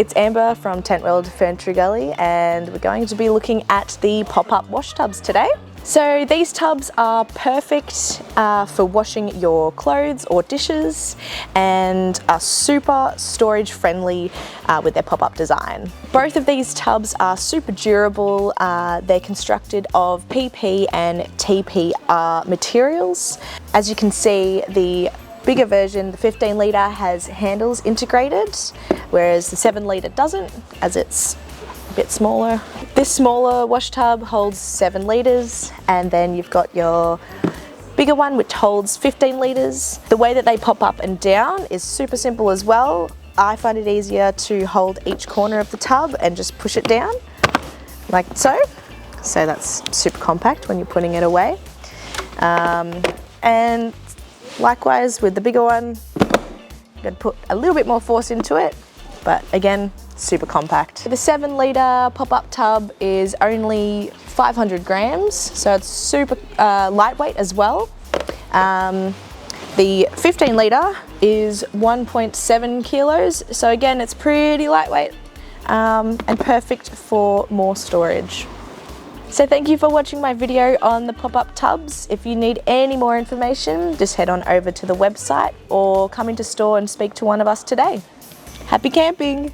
It's Amber from Tentworld Ferntree Gully, and we're going to be looking at the pop-up wash tubs today. So these tubs are perfect for washing your clothes or dishes and are super storage friendly with their pop-up design. Both of these tubs are super durable. They're constructed of PP and TPR materials. As you can see, the bigger version, the 15 litre, has handles integrated, whereas the 7 litre doesn't, as it's a bit smaller. This smaller wash tub holds 7 litres, and then you've got your bigger one which holds 15 litres. The way that they pop up and down is super simple as well. I find it easier to hold each corner of the tub and just push it down, like so. So that's super compact when you're putting it away. And likewise with the bigger one, I'm going to put a little bit more force into it, but again, super compact. The 7 litre pop-up tub is only 500 grams, so it's super lightweight as well. The 15 litre is 1.7 kilos, so again, it's pretty lightweight and perfect for more storage. So thank you for watching my video on the pop-up tubs. If you need any more information, just head on over to the website or come into store and speak to one of us today. Happy camping!